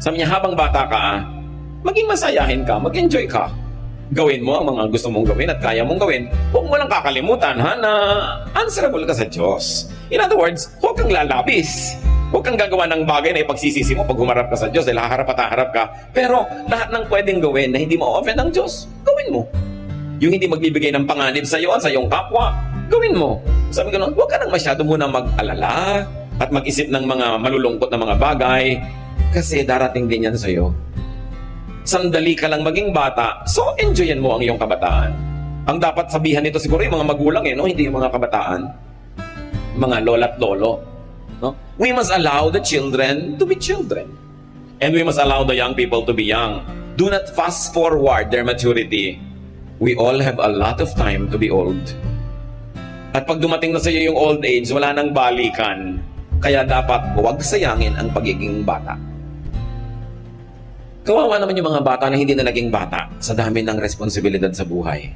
Sabi niya, habang bata ka, maging masayahin ka, mag-enjoy ka. Gawin mo ang mga gusto mong gawin at kaya mong gawin. Huwag mo lang kakalimutan, ha, na answerable ka sa Diyos. In other words, huwag kang lalabis. Huwag kang gagawa ng bagay na ipagsisisi mo pag humarap ka sa Diyos dahil haharap at haharap ka. Pero lahat ng pwedeng gawin na hindi mo offend ang Diyos, gawin mo. Yung hindi magbibigay ng panganib sa iyo at sa iyong kapwa, gawin mo. Sabi ko nun, huwag ka nang masyado muna mag-alala at mag-isip ng mga malulungkot na mga bagay kasi darating din yan sa iyo. Sandali ka lang maging bata, so enjoyin mo ang iyong kabataan. Ang dapat sabihan nito siguro yung mga magulang, no? Hindi yung mga kabataan. Mga lola at lolo. No? We must allow the children to be children. And we must allow the young people to be young. Do not fast forward their maturity. We all have a lot of time to be old. At pag dumating na sa iyo yung old age, wala nang balikan. Kaya dapat huwag sayangin ang pagiging bata. Kawawa naman yung mga bata na hindi na naging bata sa dami ng responsibilidad sa buhay.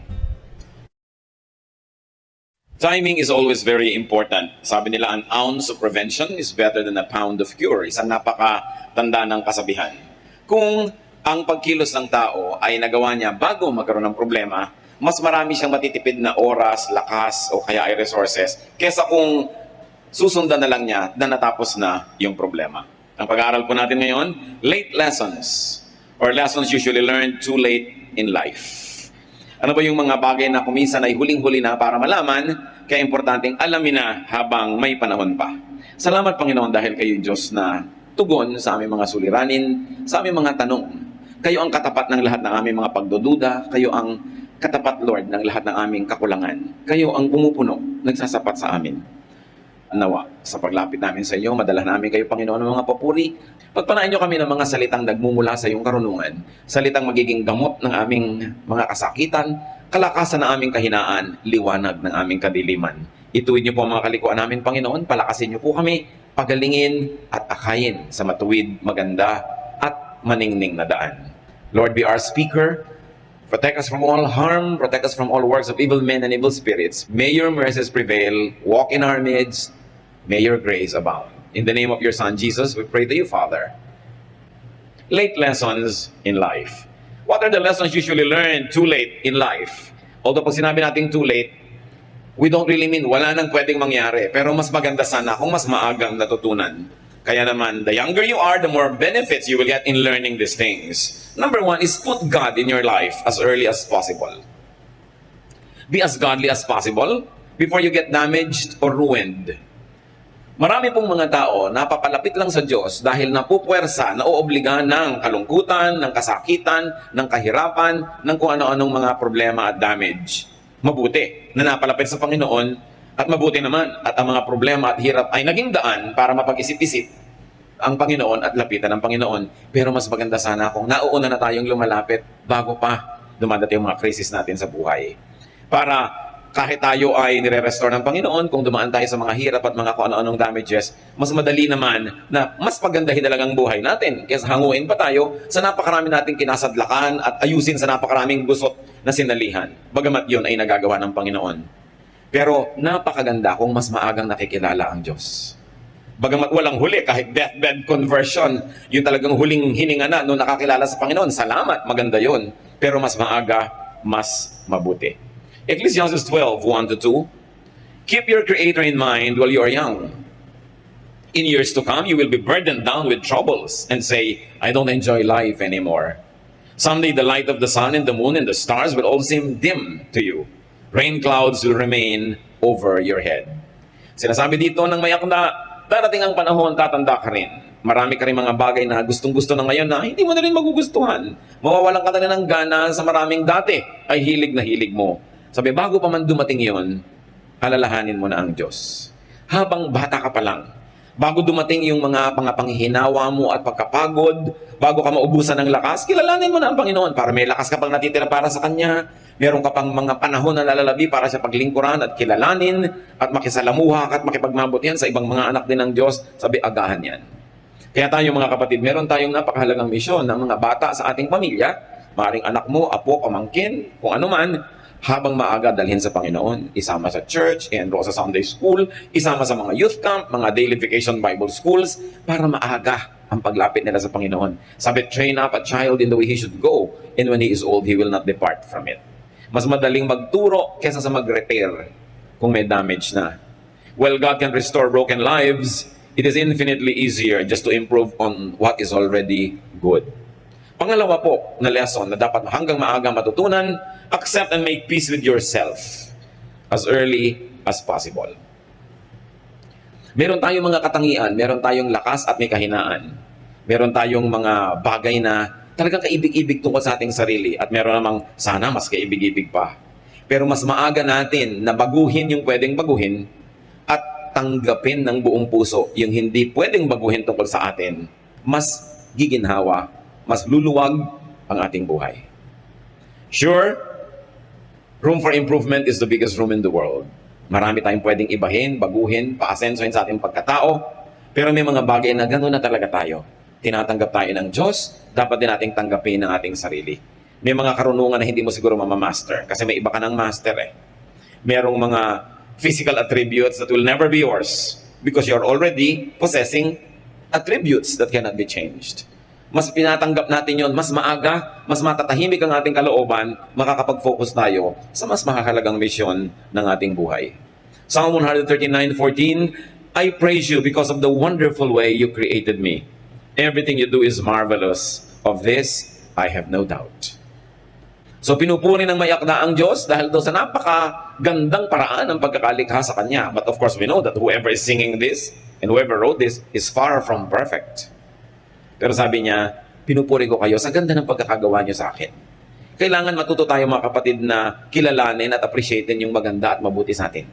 Timing is always very important. Sabi nila, an ounce of prevention is better than a pound of cure. Isang napakatanda ng kasabihan. Kung ang pagkilos ng tao ay nagawa niya bago magkaroon ng problema, mas marami siyang matitipid na oras, lakas, o kaya ay resources, kesa kung susundan na lang niya na natapos na yung problema. Ang pag-aaral po natin ngayon, late lessons, or lessons usually learned too late in life. Ano ba yung mga bagay na kuminsan ay huling-huli na para malaman, kaya importanteng alamin na habang may panahon pa. Salamat Panginoon dahil kayo Diyos na tugon sa aming mga suliranin, sa aming mga tanong. Kayo ang katapat ng lahat ng aming mga pagdududa, kayo ang katapat Lord ng lahat ng aming kakulangan. Kayo ang pumupuno, nagsasapat sa amin. Nawa, sa paglapit namin sa iyo, madala namin kayo, Panginoon, ng mga papuri. Pagpanain niyo kami ng mga salitang nagmumula sa iyong karunungan, salitang magiging gamot ng aming mga kasakitan, kalakasan ng aming kahinaan, liwanag ng aming kadiliman. Ituwid niyo po ang mga kalikuan namin, Panginoon, palakasin niyo po kami, pagalingin at akayin sa matuwid, maganda at maningning na daan. Lord, be our speaker. Protect us from all harm, protect us from all works of evil men and evil spirits. May your mercies prevail, walk in our midst, may your grace abound. In the name of your Son, Jesus, we pray to you, Father. Late lessons in life. What are the lessons usually learned too late in life? Although pag sinabi natin too late, we don't really mean wala nang pwedeng mangyari. Pero mas maganda sana kung mas maagang natutunan. Kaya naman, the younger you are, the more benefits you will get in learning these things. Number one is put God in your life as early as possible. Be as godly as possible before you get damaged or ruined. Marami pong mga tao napapalapit lang sa Diyos dahil napupuwersa, naoobliga ng kalungkutan, ng kasakitan, ng kahirapan, ng kung ano-anong mga problema at damage. Mabuti na napalapit sa Panginoon. At mabuti naman at ang mga problema at hirap ay naging daan para mapag-isip-isip ang Panginoon at lapitan ng Panginoon. Pero mas maganda sana kung nauuna na tayong lumalapit bago pa dumadating yung mga krisis natin sa buhay. Para kahit tayo ay nire-restore ng Panginoon, kung dumaan tayo sa mga hirap at mga kung ano-anong damages, mas madali naman na mas pagandahin talagang buhay natin. Kaya hanguin pa tayo sa napakarami nating kinasadlakan at ayusin sa napakaraming gusot na sinalihan. Bagamat yun ay nagagawa ng Panginoon. Pero napakaganda kung mas maagang nakikilala ang Diyos. Bagamat walang huli, kahit deathbed conversion, yung talagang huling hininga na nung nakakilala sa Panginoon, salamat, maganda yun. Pero mas maaga, mas mabuti. Ecclesiastes 12:1-2, keep your Creator in mind while you are young. In years to come, you will be burdened down with troubles and say, I don't enjoy life anymore. Someday the light of the sun and the moon and the stars will all seem dim to you. Rain clouds will remain over your head. Sinasabi dito ng mayak na darating ang panahon, tatanda ka rin. Marami ka rin mga bagay na gustong-gusto na ngayon na hindi mo na rin magugustuhan. Mawawalan ka na rin ng gana sa maraming dati ay hilig na hilig mo. Sabi, bago pa man dumating yon, alalahanin mo na ang Diyos. Habang bata ka pa lang, bago dumating yung mga panghihinawa mo at pagkapagod, bago ka maubusan ng lakas, kilalanin mo na ang Panginoon para may lakas ka pang natitira para sa Kanya. Meron ka pang mga panahon na lalalabi para sa paglingkuran at kilalanin at makisalamuha at makipagmabutihan sa ibang mga anak din ng Diyos. Sabi, agahan yan. Kaya tayo mga kapatid, meron tayong napakahalagang misyon ng mga bata sa ating pamilya. Maaring anak mo, apo, pamangkin, kung ano man, habang maaga dalhin sa Panginoon, isama sa church, enroll sa Sunday school, isama sa mga youth camp, mga daily vacation Bible schools, para maaga ang paglapit nila sa Panginoon. Sabi, train up a child in the way he should go, and when he is old, he will not depart from it. Mas madaling magturo kesa sa mag-repair kung may damage na. While God can restore broken lives, it is infinitely easier just to improve on what is already good. Pangalawa po na lesson na dapat hanggang maaga matutunan, accept and make peace with yourself as early as possible. Meron tayong mga katangian, meron tayong lakas at may kahinaan. Meron tayong mga bagay na talagang kaibig-ibig tungkol sa ating sarili at meron namang sana mas kaibig-ibig pa. Pero mas maaga natin na baguhin yung pwedeng baguhin at tanggapin ng buong puso yung hindi pwedeng baguhin tungkol sa atin, mas giginhawa, mas luluwag ang ating buhay. Sure, room for improvement is the biggest room in the world. Marami tayong pwedeng ibahin, baguhin, paasensohin sa ating pagkatao, pero may mga bagay na gano'n na talaga tayo. Tinatanggap tayo ng Diyos, dapat din nating tanggapin ang ating sarili. May mga karunungan na hindi mo siguro mamamaster kasi may iba ka ng master eh. Merong mga physical attributes that will never be yours because you're already possessing attributes that cannot be changed. Mas pinatanggap natin yon, mas maaga, mas matatahimik ang ating kalooban, makakapag-focus tayo sa mas mahalagang misyon ng ating buhay. Psalm 139:14, I praise you because of the wonderful way you created me. Everything you do is marvelous. Of this, I have no doubt. So pinupuri ng mayakda ang Diyos dahil doon sa napakagandang paraan ng pagkakalikha sa Kanya. But of course, we know that whoever is singing this and whoever wrote this is far from perfect. Pero sabi niya, pinupuri ko kayo sa ganda ng pagkakagawa niyo sa akin. Kailangan matuto tayo mga kapatid na kilalanin at appreciatein yung maganda at mabuti sa atin.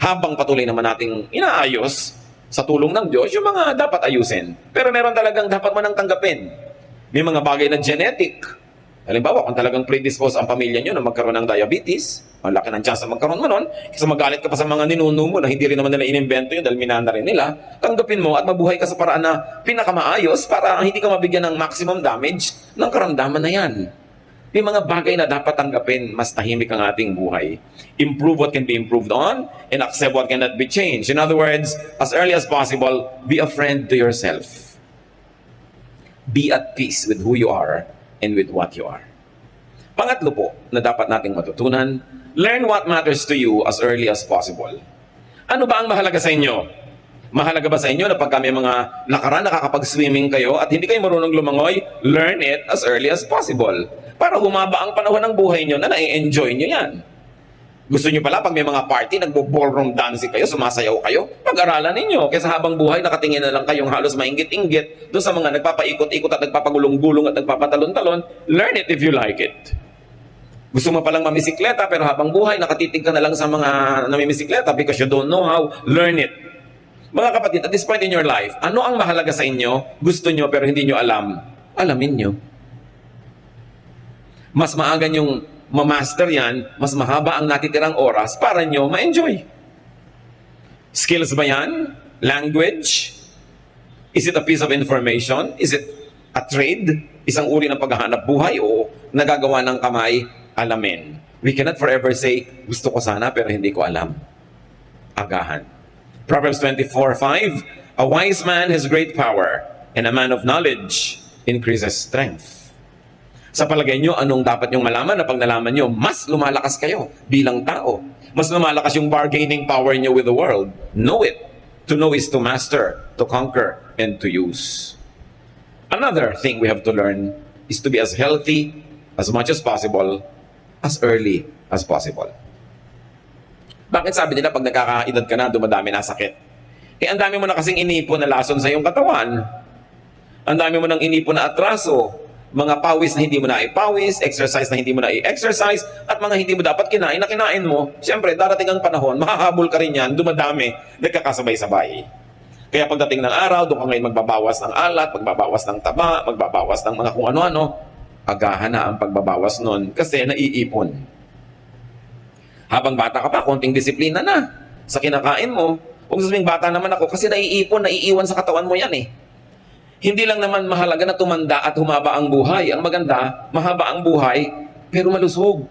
Habang patuloy naman nating inaayos sa tulong ng Diyos, yung mga dapat ayusin. Pero meron talagang dapat man ang tanggapin. May mga bagay na genetic. Halimbawa, kung talagang predisposed ang pamilya nyo na magkaroon ng diabetes, ang laki ng chance na magkaroon mo nun, kasi magalit ka pa sa mga ninuno mo na hindi rin naman nila inimbento yun dahil minana rin nila, tanggapin mo at mabuhay ka sa paraan na pinakamaayos para hindi ka mabigyan ng maximum damage ng karamdaman na yan. May mga bagay na dapat tanggapin, mas tahimik ang ating buhay. Improve what can be improved on and accept what cannot be changed. In other words, as early as possible, be a friend to yourself. Be at peace with who you are and with what you are. Pangatlo po na dapat nating matutunan, learn what matters to you as early as possible. Ano ba ang mahalaga sa inyo? Mahalaga ba sa inyo na pagka may mga lakaran, nakakapag-swimming kayo at hindi kayo marunong lumangoy, learn it as early as possible. Para humaba ang panahon ng buhay nyo na na-enjoy nyo yan. Gusto nyo pala pag may mga party, nagbo-ballroom dancing kayo, sumasayaw kayo, pag-aralan ninyo. Kaysa habang buhay, nakatingin na lang kayong halos mainggit-inggit doon sa mga nagpapaikot-ikot at nagpapagulong-gulong at nagpapatalon-talon, learn it if you like it. Gusto mo palang mamisikleta, pero habang buhay, nakatitig ka na lang sa mga namimisikleta because you don't know how, learn it. Mga kapatid, at this point in your life, ano ang mahalaga sa inyo, gusto nyo pero hindi nyo alam, alamin nyo. Mas maaga nyong ma-master yan, mas mahaba ang natitirang oras para nyo ma-enjoy. Skills ba yan? Language? Is it a piece of information? Is it a trade? Isang uri ng paghahanap buhay o nagagawa ng kamay? Alamin. We cannot forever say, gusto ko sana pero hindi ko alam. Agahan. Proverbs 24:5, a wise man has great power, and a man of knowledge increases strength. Sa palagay nyo, anong dapat nyong malaman na pag nalaman nyo, mas lumalakas kayo bilang tao. Mas lumalakas yung bargaining power nyo with the world. Know it. To know is to master, to conquer, and to use. Another thing we have to learn is to be as healthy as much as possible, as early as possible. Bakit sabi nila pag nagkakaedad ka na, dumadami na sakit? Eh, ang dami mo na kasing inipon na lason sa iyong katawan. Ang dami mo nang inipon na atraso. Mga pawis na hindi mo na ipawis, exercise na hindi mo na i-exercise, at mga hindi mo dapat kinain na kinain mo. Siyempre, darating ang panahon, makahabol ka rin yan, dumadami, nagkakasabay-sabay. Kaya pagdating ng araw, doon ka ngayon magbabawas ng alat, magbabawas ng taba, magbabawas ng mga kung ano-ano, agahan na ang pagbabawas nun kasi naiipon. Habang bata ka pa, konting disiplina na sa kinakain mo. Kung sasabihin bata naman ako, kasi naiipon, naiiwan sa katawan mo yan eh. Hindi lang naman mahalaga na tumanda at humaba ang buhay. Ang maganda, mahaba ang buhay, pero malusog.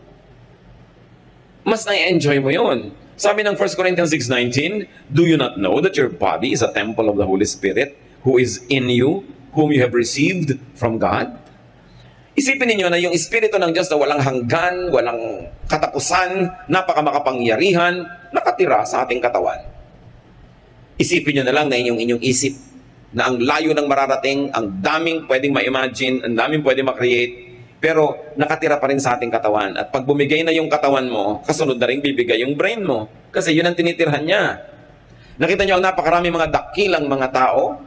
Mas na-enjoy mo yun. Sabi ng 1 Corinthians 6:19, do you not know that your body is a temple of the Holy Spirit, who is in you, whom you have received from God? Isipin ninyo na yung Espiritu ng Diyos na walang hanggan, walang katapusan, napakamakapangyarihan, nakatira sa ating katawan. Isipin nyo na lang na inyong isip na ang layo ng mararating, ang daming pwedeng ma-imagine, ang daming pwedeng ma-create, pero nakatira pa rin sa ating katawan. At pag bumigay na yung katawan mo, kasunod na rin bibigay yung brain mo. Kasi yun ang tinitirhan niya. Nakita nyo ang napakarami mga dakilang mga tao,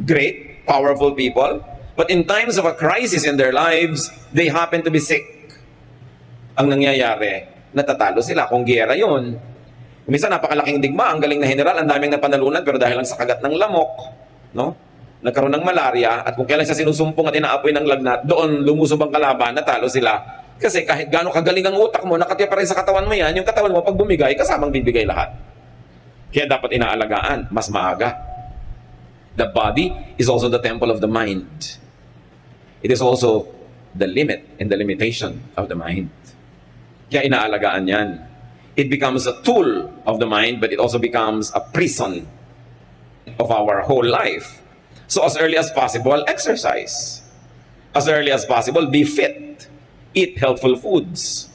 great, powerful people, but in times of a crisis in their lives, they happen to be sick. Ang nangyayari, natatalo sila. Kung giyera yun, minsan napakalaking digma, ang galing na general, ang daming napanalunan, pero dahil lang sa kagat ng lamok, no? Nagkaroon ng malaria, at kung kailan siya sinusumpong at inaapoy ng lagnat, doon lumusob ang kalaban, natalo sila. Kasi kahit gaano kagaling ang utak mo, nakatira pa rin sa katawan mo yan, yung katawan mo pag bumigay, kasamang bibigay lahat. Kaya dapat inaalagaan, mas maaga. The body is also the temple of the mind. It is also the limit and the limitation of the mind. Kaya inaalagaan yan. It becomes a tool of the mind, but it also becomes a prison of our whole life. So as early as possible, exercise. As early as possible, be fit. Eat healthful foods.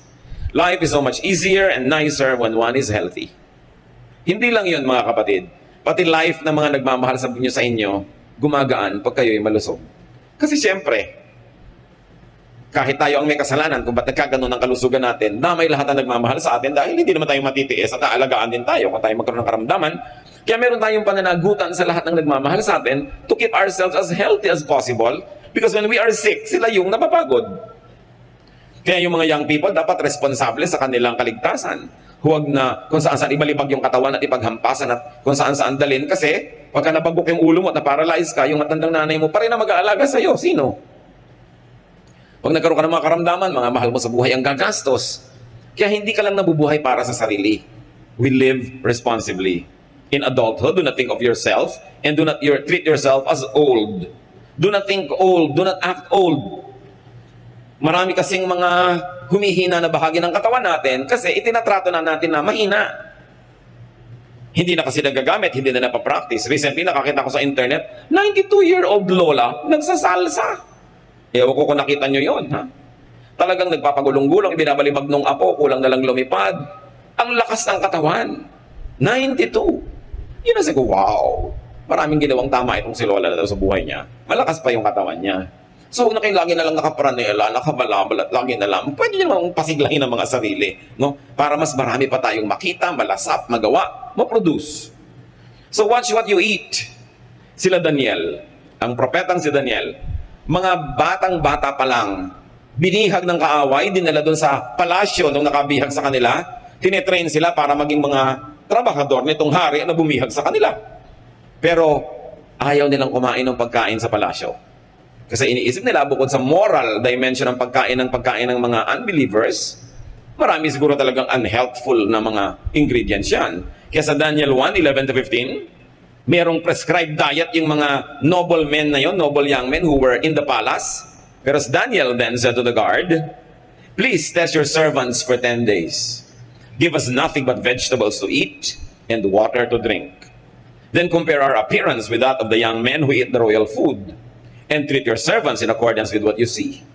Life is so much easier and nicer when one is healthy. Hindi lang yun, mga kapatid. Pati life ng mga nagmamahal sa inyo, gumagaan pag kayo'y malusog. Kasi siyempre, kahit tayo ang may kasalanan kung ba't nagkaganon ang kalusugan natin, damay lahat ang nagmamahal sa atin dahil hindi naman tayo matitiis at aalagaan din tayo kung tayo magkaroon ng karamdaman. Kaya meron tayong pananagutan sa lahat ng nagmamahal sa atin to keep ourselves as healthy as possible, because when we are sick, sila yung napapagod. Kaya yung mga young people dapat responsable sa kanilang kaligtasan. Huwag na kung saan-saan ibalibag yung katawan at ipaghampasan at kung saan-saan dalhin, kasi pagka nabagok yung ulo mo at na-paralyze ka, yung matandang nanay mo pa rin na mag-aalaga sa'yo. Sino? Pag nagkaroon ka ng mga karamdaman, mga mahal mo sa buhay ang gagastos. Kaya hindi ka lang nabubuhay para sa sarili. We live responsibly. In adulthood, do not think of yourself and do not treat yourself as old. Do not think old. Do not act old. Marami kasing mga humihina na bahagi ng katawan natin kasi itinatrato na natin na mahina. Hindi na kasi nagagamit, hindi na napapractice. Recently, nakakita ko sa internet, 92-year-old lola nagsasalsa. Ewan ko kung nakita nyo yun, ha? Talagang nagpapagulong-gulong, binabalibag nung apo, kulang na lang lumipad. Ang lakas ng katawan. 92. Yun na siguro, wow. Maraming ginawang tama itong si Lola na sa buhay niya. Malakas pa yung katawan niya. So, huwag na kayo lagi na lang nakaparanela, nakabalabal at lagi na lang. Pwede nyo namang pasiglahin ang mga sarili, no? Para mas marami pa tayong makita, malasap, magawa, maproduce. So, watch what you eat. Sila Daniel, ang propetang si Daniel, mga batang-bata pa lang, binihag ng kaaway, dinala doon sa palasyo nung nakabihag sa kanila, tinetrain sila para maging mga trabahador nitong hari na bumihag sa kanila. Pero ayaw nilang kumain ng pagkain sa palasyo. Kasi iniisip nila, bukod sa moral dimension ng pagkain ng mga unbelievers, marami siguro talagang unhealthful na mga ingredients yan. Kaya sa Daniel 1:11-15, merong prescribed diet yung mga noble men na yon, noble young men who were in the palace. Pero Daniel then said to the guard, "Please test your servants for 10 days. Give us nothing but vegetables to eat and water to drink. Then compare our appearance with that of the young men who eat the royal food, and treat your servants in accordance with what you see."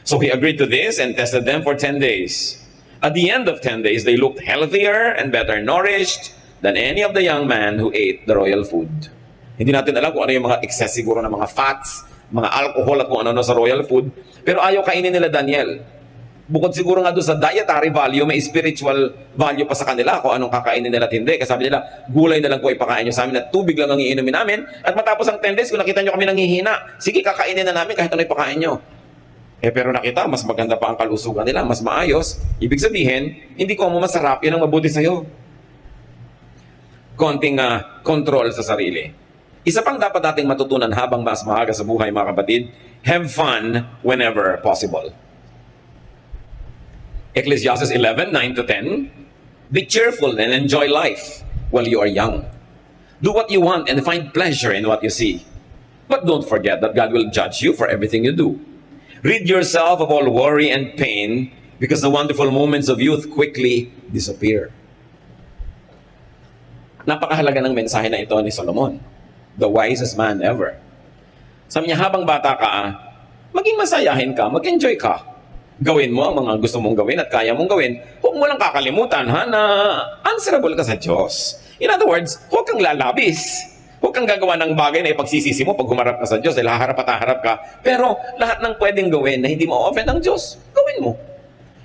So he agreed to this and tested them for 10 days. At the end of 10 days, they looked healthier and better nourished than any of the young man who ate the royal food. Hindi natin alam kung ano yung mga excess siguro ng mga fats, mga alcohol at kung ano sa royal food. Pero ayaw kainin nila Daniel. Bukod siguro nga doon sa dietary value, may spiritual value pa sa kanila kung anong kakainin nila at hindi. Kasi sabi nila, gulay na lang po ipakain nyo sa amin at tubig lang ang iinumin namin. At matapos ang 10 days, kung nakita nyo kami nanghihina, sige, kakainin na namin kahit ano ipakain nyo. Pero nakita, mas maganda pa ang kalusugan nila, mas maayos. Ibig sabihin, hindi ko mo masarap, yun ang mabuti sa'yo. Konting control sa sarili. Isa pang dapat nating matutunan habang mas maaga sa buhay, mga kapatid, have fun whenever possible. Ecclesiastes 11:9-10, be cheerful and enjoy life while you are young. Do what you want and find pleasure in what you see. But don't forget that God will judge you for everything you do. Rid yourself of all worry and pain because the wonderful moments of youth quickly disappear. Napakahalaga ng mensahe na ito ni Solomon. the wisest man ever. Sabi niya, habang bata ka, maging masayahin ka, mag-enjoy ka. Gawin mo ang mga gusto mong gawin at kaya mong gawin. Huwag mo lang kakalimutan na answerable ka sa Diyos. In other words, huwag kang lalabis. Huwag kang gagawa ng bagay na ipagsisisi mo pag humarap ka sa Diyos dahil haharap at haharap ka. Pero lahat ng pwedeng gawin na hindi mo offend ang Diyos, gawin mo.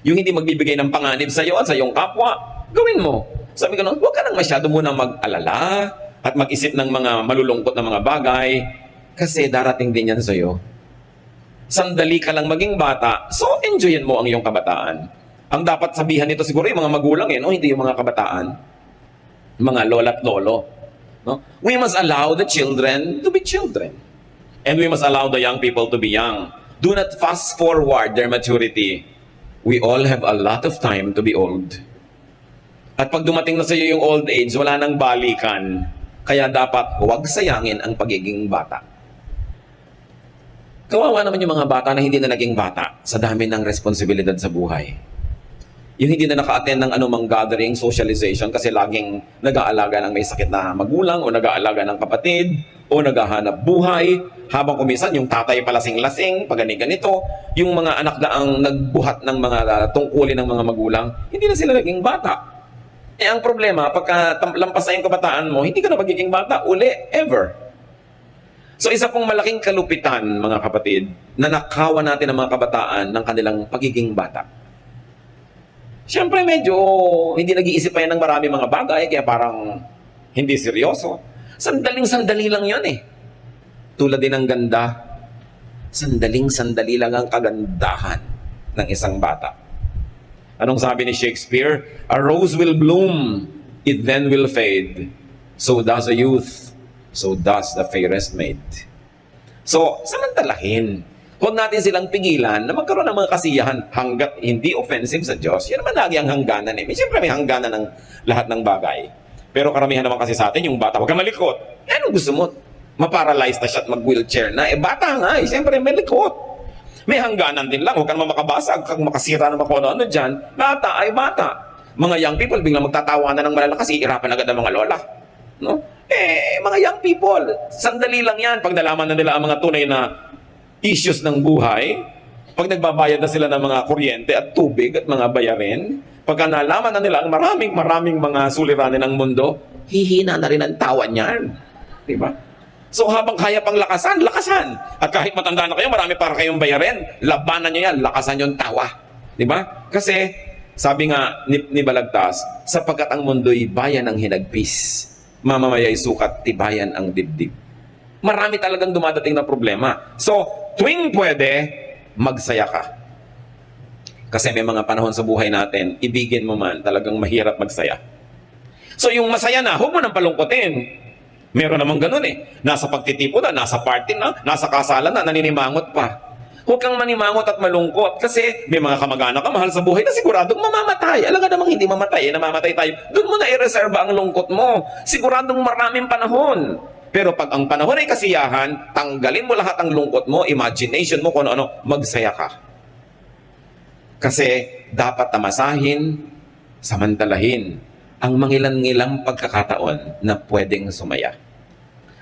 Yung hindi magbibigay ng panganib sa iyo at sa iyong kapwa, gawin mo. Sabi ko, huwag ka nang masyado muna mag-alala at mag-isip ng mga malulungkot na mga bagay kasi darating din yan sa iyo. Sandali ka lang maging bata, so enjoyin mo ang iyong kabataan. Ang dapat sabihan nito siguro yung mga magulang, no? Hindi yung mga kabataan. Mga lola at lolo. No? We must allow the children to be children. And we must allow the young people to be young. Do not fast forward their maturity. We all have a lot of time to be old. At pag dumating na sa iyo yung old age, wala nang balikan. Kaya dapat huwag sayangin ang pagiging bata. Kawawa naman yung mga bata na hindi na naging bata sa dami ng responsibilidad sa buhay. Yung hindi na naka-attend ng anumang gathering, socialization, kasi laging nag-aalaga ng may sakit na magulang o nag-aalaga ng kapatid o naghahanap buhay. Habang kumisan, yung tatay palasing-lasing, pag ganito, yung mga anak na ang nagbuhat ng mga tungkulin ng mga magulang, hindi na sila naging bata. Eh ang problema, pagka lampas na yung kabataan mo, hindi ka na magiging bata uli, ever. So isa pong malaking kalupitan, mga kapatid, na nakawan natin ang mga kabataan ng kanilang pagiging bata. Siyempre medyo hindi nag-iisip pa yan ng marami mga bagay, kaya parang hindi seryoso. Sandaling-sandali lang yun eh. Tulad din ng ganda, sandaling-sandali lang ang kagandahan ng isang bata. Anong sabi ni Shakespeare? A rose will bloom, it then will fade. So does a youth. So does the fairest maid. So, samantalahin. Huwag natin silang pigilan na magkaroon ng mga kasiyahan hanggat hindi offensive sa Diyos. Yan naman lagi ang hangganan eh. Siyempre may hangganan ng lahat ng bagay. Pero karamihan naman kasi sa atin, yung bata, huwag kang malikot. Ano gusto mo? Maparalyze na siya at mag-wheelchair na. Eh bata nga eh. Siyempre may likot. May hangganan din lang. Huwag kang makabasag, huwag kang makasira naman kung ano dyan. Bata ay bata. Mga young people, biglang magtatawanan ng malalakas, iirapan agad ang mga lola. No? Eh, mga young people, sandali lang yan pag nalaman na nila ang mga tunay na issues ng buhay, pag nagbabayad na sila ng mga kuryente at tubig at mga bayarin, pagka nalaman na nila ang maraming mga suliranin ng mundo, hihina na rin ang tawa niyan. Diba? So habang kaya pang lakasan, lakasan. At kahit matanda na kayo, marami para kayong bayarin, labanan nyo yan, lakasan yung tawa. Diba? Kasi, sabi nga ni Balagtas, sapagkat ang mundo'y bayan ng hinagpis, mamamaya'y sukat, tibayan ang dibdib. Marami talagang dumadating na problema. So, tuwing pwede, magsaya ka. Kasi may mga panahon sa buhay natin, ibigin mo man, talagang mahirap magsaya. So, yung masaya na, huwag mo nang palungkotin. Meron namang ganun eh. Nasa pagtitipo na, nasa party na, nasa kasalan na, naninimangot pa. Huwag kang manimangot at malungkot kasi may mga kamag-anak ka mahal sa buhay na siguradong mamamatay. Alam ka namang hindi mamatay, namamatay tayo. Doon mo na i-reserva ang lungkot mo. Siguradong maraming panahon. Pero pag ang panahon ay kasiyahan, tanggalin mo lahat ng lungkot mo, imagination mo kung ano, magsaya ka. Kasi dapat tamasahin, samantalahin ang mangilan-ngilang pagkakataon na pwedeng sumaya.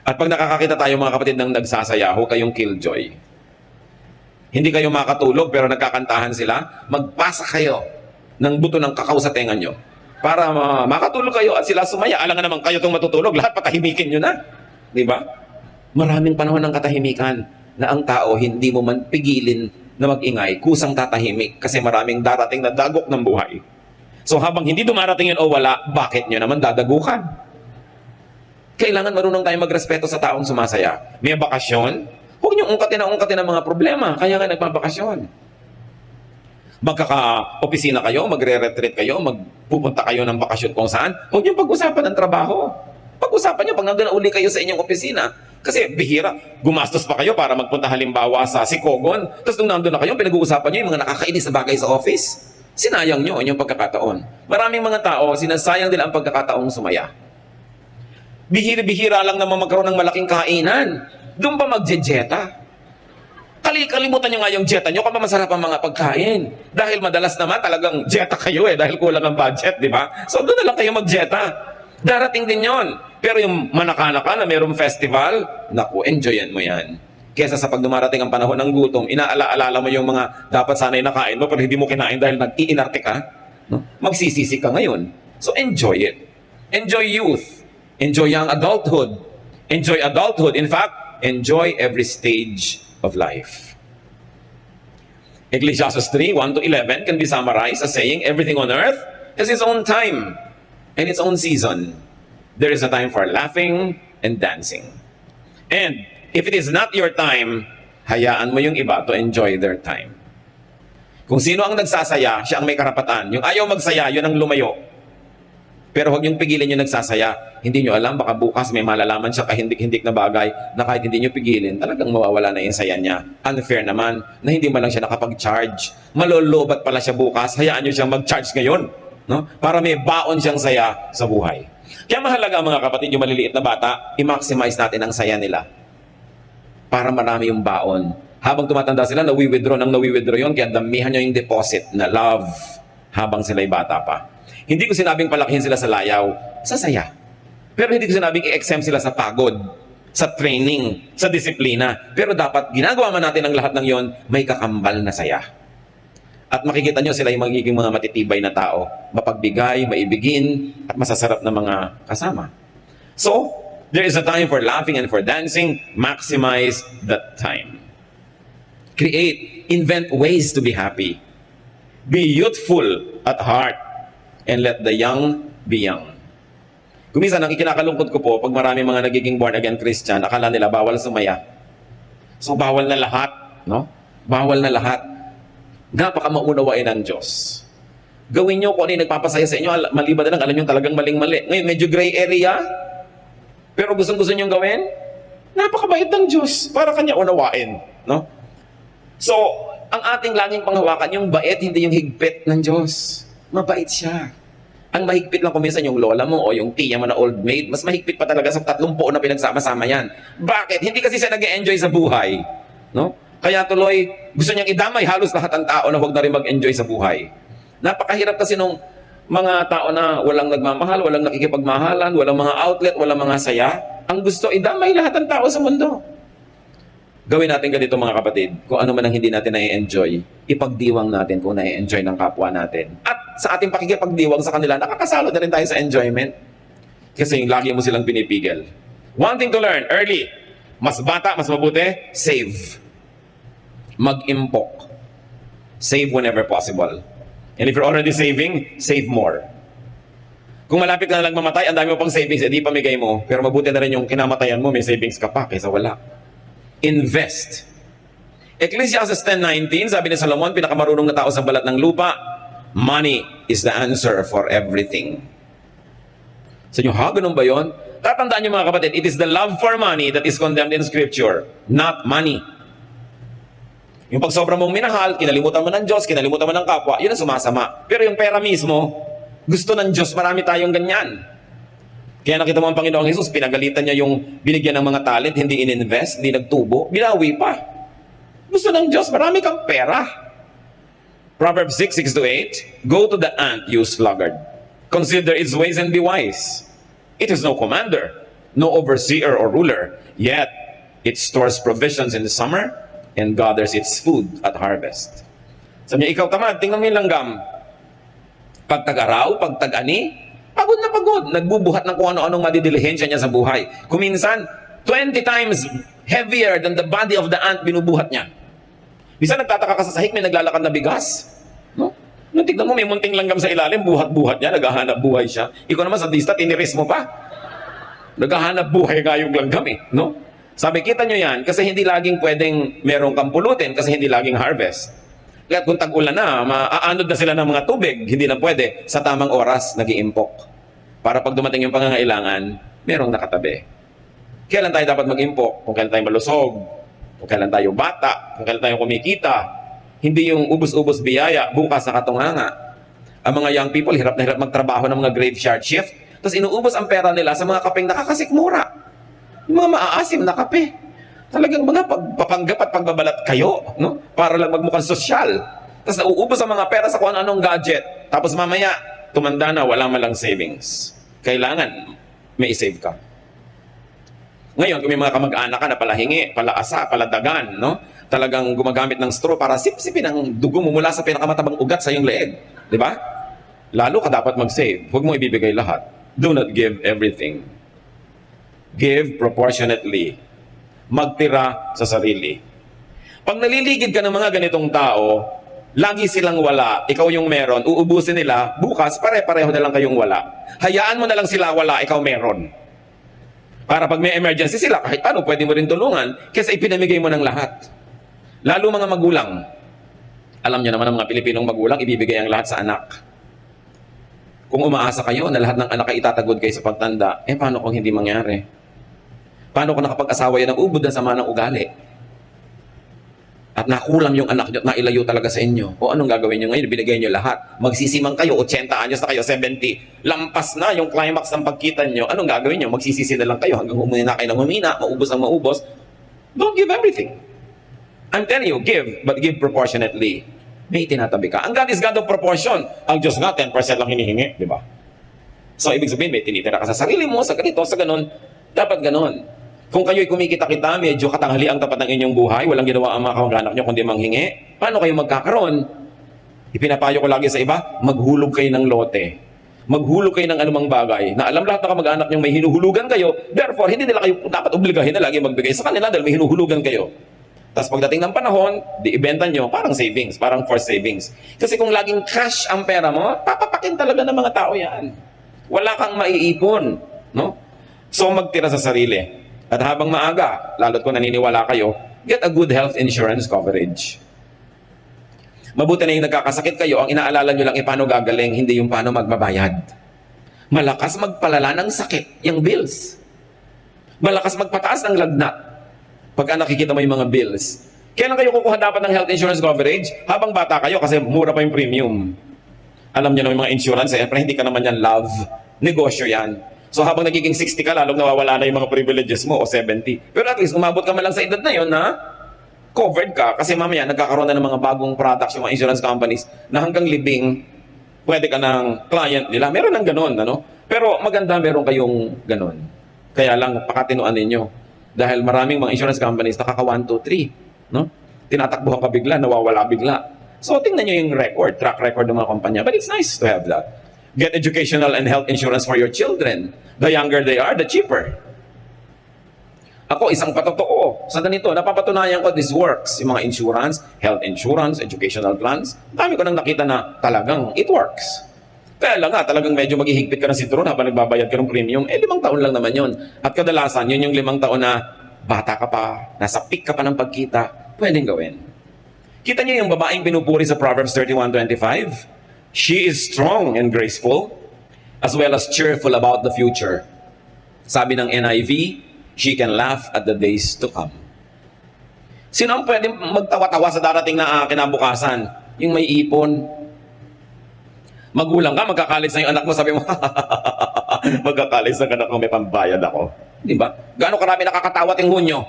At pag nakakakita tayo mga kapatid ng nagsasaya, huwag kayong killjoy. Hindi kayo makatulog pero nagkakantahan sila, magpasa kayo ng buto ng kakao sa tenga nyo para makatulog kayo at sila sumaya. Alam nga naman kayo itong matutulog, lahat patahimikin nyo na. Diba? Maraming panahon ng katahimikan na ang tao hindi mo man pigilin na mag-ingay, kusang tatahimik kasi maraming darating na dagok ng buhay. So habang hindi dumarating yun o wala, bakit nyo naman dadagukan? Kailangan marunong tayo magrespeto sa taong sumasaya. May bakasyon, huwag niyong ungkatin ang mga problema. Kaya nga nagpapakasyon. Magkaka-opisina kayo, magre-retreat kayo, magpupunta kayo ng bakasyon kung saan. Huwag niyong pag-usapan ng trabaho. Pag-usapan niyo pag nandun na uli kayo sa inyong opisina. Kasi bihira, gumastos pa kayo para magpunta halimbawa sa Sikogon. Tapos nung nandun na kayo, pinag-uusapan niyo yung mga nakakainis na bagay sa office. Sinayang niyo ang inyong pagkakataon. Maraming mga tao, sinasayang nila ang pagkakataong sumaya. Bihira-bihira lang naman magkaroon ng malaking kainan. Doon pa magjejeta. Kalimutan nyo nga yung jeta nyo kung masarap ang mga pagkain. Dahil madalas naman talagang jeta kayo dahil kulang ang budget, di ba? So doon na lang kayo magjeta. Darating din yon. Pero yung manakana ka na mayroong festival, naku, enjoyan mo yan. Kesa sa pag dumarating ang panahon ng gutom, inaala-alala mo yung mga dapat sana'y nakain mo pero hindi mo kinain dahil nag-iinarte ka, no? Magsisisi ka ngayon. So enjoy it. Enjoy youth. Enjoy young adulthood. Enjoy adulthood. In fact, enjoy every stage of life. Ecclesiastes 3, 1 to 11 can be summarized as saying, everything on earth has its own time and its own season. There is a time for laughing and dancing. And if it is not your time, hayaan mo yung iba to enjoy their time. Kung sino ang nagsasaya, siya ang may karapatan. Yung ayaw magsaya, yun ang lumayo. Pero huwag niyong pigilin yung nagsasaya. Hindi niyo alam, baka bukas may malalaman siya kahindik-hindik na bagay na kahit hindi niyo pigilin, talagang mawawala na yung saya niya. Unfair naman na hindi man lang siya nakapag-charge. Malolobat pala siya bukas, hayaan niyo siyang mag-charge ngayon. No? Para may baon siyang saya sa buhay. Kaya mahalaga mga kapatid, yung maliliit na bata, i-maximize natin ang saya nila. Para marami yung baon. Habang tumatanda sila, nawi-withdraw yun, kaya damihan nyo yung deposit na love habang sila'y bata pa. Hindi ko sinabing palakihin sila sa layaw, sa saya. Pero hindi ko sinabing i-exempt sila sa pagod, sa training, sa disiplina. Pero dapat ginagawa man natin ang lahat ng yon, may kakambal na saya. At makikita nyo sila yung magiging mga matitibay na tao, mapagbigay, maibigin, at masasarap na mga kasama. So, there is a time for laughing and for dancing. Maximize that time. Create, invent ways to be happy. Be youthful at heart and let the young be young. Kuminsan, ang ikinakalungkot ko po, pag marami mga nagiging born-again Christian, akala nila bawal sumaya. So, bawal na lahat, no? Bawal na lahat. Napaka maunawain ng Diyos. Gawin nyo kung ano yung nagpapasaya sa inyo, maliban na lang, alam nyo talagang maling-mali. Ngayon, medyo gray area, pero gustong-gusto nyo gawin, napakabait ng Diyos para kanya unawain. No? So, ang ating laging panghawakan, yung bait, hindi yung higpit ng Diyos. Mabait siya. Ang mahigpit lang kuminsan yung lola mo o yung tiya mo na old maid, mas mahigpit pa talaga sa 30 na pinagsama-sama yan. Bakit? Hindi kasi siya nag-enjoy sa buhay. No? Kaya tuloy, gusto niyang idamay halos lahat ng tao na huwag na rin mag-enjoy sa buhay. Napakahirap kasi nung mga tao na walang nagmamahal, walang nakikipagmahalan, walang mga outlet, walang mga saya. Ang gusto, idamay lahat ng tao sa mundo. Gawin natin ganito mga kapatid, kung ano man ang hindi natin na-enjoy, ipagdiwang natin kung na-enjoy ng kapwa natin. At sa ating pakikipagdiwang sa kanila, nakakasalo na rin tayo sa enjoyment. Kasi lagi mo silang pinipigil. One thing to learn, early. Mas bata, mas mabuti, save. Mag-impok. Save whenever possible. And if you're already saving, save more. Kung malapit ka na lang mamatay, ang dami mo pang savings, edi pamigay mo. Pero mabuti na rin yung kinamatayan mo, may savings ka pa, kaysa wala. Invest. Ecclesiastes 10:19, sabi ni Solomon, pinakamarunong na tao sa balat ng lupa, money is the answer for everything. Sa inyo, ganun ba yun? Tatandaan niyo mga kapatid, it is the love for money that is condemned in Scripture, not money. Yung pag sobra mong minahal, kinalimutan mo ng Diyos, kinalimutan mo ng kapwa, yun ang sumasama. Pero yung pera mismo, gusto ng Diyos, marami tayong ganyan. Kaya nakita mo ang Panginoong Jesus, pinagalitan niya yung binigyan ng mga talent, hindi ininvest, hindi nagtubo, binawi pa. Gusto ng Diyos, marami kang pera. Proverbs 6:6-8, go to the ant, you sluggard. Consider its ways and be wise. It is no commander, no overseer or ruler, yet it stores provisions in the summer and gathers its food at harvest. Sabi niya, ikaw tamad, tingnan mo yung langgam. Pag tag-araw, pag tag-ani, pagod na pagod. Nagbubuhat ng kung ano-anong madidilihensya niya sa buhay. Kuminsan, 20 times heavier than the body of the ant binubuhat niya. Bisa nagtataka ka sa sahig, may naglalakad na bigas. No? Nung tignan mo, may munting langgam sa ilalim, buhat-buhat niya, naghahanap buhay siya. Ikaw naman sa dista, tiniris mo pa. Naghahanap buhay nga yung langgam eh. No? Sabi, kita nyo yan, kasi hindi laging pwedeng merong kang pulutin, kasi hindi laging harvest. Kaya kung tag-ulan na, maaanod na sila ng mga tubig, hindi na pwede, sa tamang oras, nag-iimpok. Para pag dumating yung pangangailangan, merong nakatabi. Kailan tayo dapat mag-impok? Kung kailan tayo malusog, kung kailan tayo bata, kung kailan tayo kumikita. Hindi yung ubus-ubus biyaya, bukas na katunganga. Ang mga young people, hirap na hirap magtrabaho ng mga graveyard shift, tapos inuubos ang pera nila sa mga kapeng nakakasikmura. Yung mga maaasim na kape. Talagang mga pagpapanggap at pagbabalat kayo, no? Para lang magmukhang sosyal. Tapos nauubos ang mga pera sa kung anong gadget. Tapos mamaya, tumanda na, wala malang savings. Kailangan may isave ka. Ngayon, kung may mga kamag-anak ka na palahingi, palaasa, paladagan, no? Talagang gumagamit ng straw para sip-sipin ang dugo mo mula sa pinakamatabang ugat sa iyong leeg. Di ba? Lalo ka dapat mag-save. Huwag mo ibibigay lahat. Do not give everything. Give proportionately. Magtira sa sarili. Pag naliligid ka ng mga ganitong tao, lagi silang wala, ikaw yung meron, uubusin nila, bukas pare-pareho na lang kayong wala. Hayaan mo na lang sila wala, ikaw meron. Para pag may emergency sila, kahit paano, pwede mo rin tulungan, kaysa ipinamigay mo ng lahat. Lalo mga magulang. Alam niyo naman ang mga Pilipinong magulang, ibibigay ang lahat sa anak. Kung umaasa kayo na lahat ng anak ay itatagod kayo sa pagtanda, paano kung hindi mangyari? Paano kung nakapag-asawa yan ng ubod na sama ng ugali? At nakulang yung anak nyo at nailayo talaga sa inyo. O anong gagawin nyo ngayon? Binigay nyo lahat. Magsisimang kayo, 80 anyos na kayo, 70. Lampas na yung climax ng pagkita nyo. Anong gagawin nyo? Magsisisi na lang kayo hanggang humina kayo ng humina, maubos ang maubos. Don't give everything. I'm telling you, give, but give proportionately. May tinatabi ka. Ang God is God of proportion. Ang Diyos nga, 10% lang hinihingi, di ba? So, ibig sabihin, may tinitira ka sa sarili mo, sa ganito, sa ganon. Dapat ganon. Kung kayo'y kumikita-kita, medyo katanghali ang tapat ng inyong buhay, walang ginawa ang mga kamag-anak nyo kundi manghingi, paano kayo magkakaroon? Ipinapayo ko lagi sa iba, maghulog kayo ng lote. Maghulog kayo ng anumang bagay na alam lahat ng kamag-anak nyo may hinuhulugan kayo, therefore, hindi nila kayo dapat obligahin na lagi magbigay sa kanila dahil may hinuhulugan kayo. Tapos pagdating ng panahon, di ibenta nyo, parang savings, parang forced savings. Kasi kung laging cash ang pera mo, papapakin talaga ng mga tao yan. Wala kang maiipon. No? So magtira sa sarili. At habang maaga, lalo't kung naniniwala kayo, get a good health insurance coverage. Mabuti na yung nagkakasakit kayo, ang inaalala nyo lang paano gagaling, hindi yung paano magbabayad. Malakas magpalala ng sakit, yung bills. Malakas magpataas ng lagnat. Pagka nakikita mo yung mga bills. Kailan kayo kukuha dapat ng health insurance coverage? Habang bata kayo kasi mura pa yung premium. Alam nyo na yung mga insurance, hindi ka naman yan love. Negosyo yan. So habang nagiging 60 ka, lalong nawawala na yung mga privileges mo o 70. Pero at least umabot ka man lang sa edad na yun na covered ka kasi mamaya nagkakaroon na ng mga bagong products yung mga insurance companies na hanggang libing pwede ka ng client nila. Meron ng ganun, ano? Pero maganda meron kayong ganun. Kaya lang pakatinuan ninyo. Dahil maraming mga insurance companies nakaka 1, 2, 3. No? Tinatakbuhan ka bigla, nawawala bigla. So tingnan nyo yung record, track record ng mga kumpanya. But it's nice to have that. Get educational and health insurance for your children. The younger they are, the cheaper. Ako, isang patotoo. Sa ganito, napapatunayan ko this works. Yung mga insurance, health insurance, educational plans. Dami ko nang nakita na talagang it works. Kaya lang nga, talagang medyo maghihigpit ka ng sinturon habang nagbabayad ka ng premium. 5 taon lang naman yun. At kadalasan, yun yung 5 taon na bata ka pa, nasa peak ka pa ng pagkita, pwedeng gawin. Kita niyo yung babaeng pinupuri sa Proverbs 31:25? She is strong and graceful, as well as cheerful about the future. Sabi ng NIV, she can laugh at the days to come. Sino ang pwedeng magtawa-tawa sa darating na kinabukasan? Yung may ipon. Magulang ka, magkakalis na yung anak mo, sabi mo, magkakalis na anak mo, may pambayad ako. Di ba? Gaano karami nakakatawa ting Hunyo?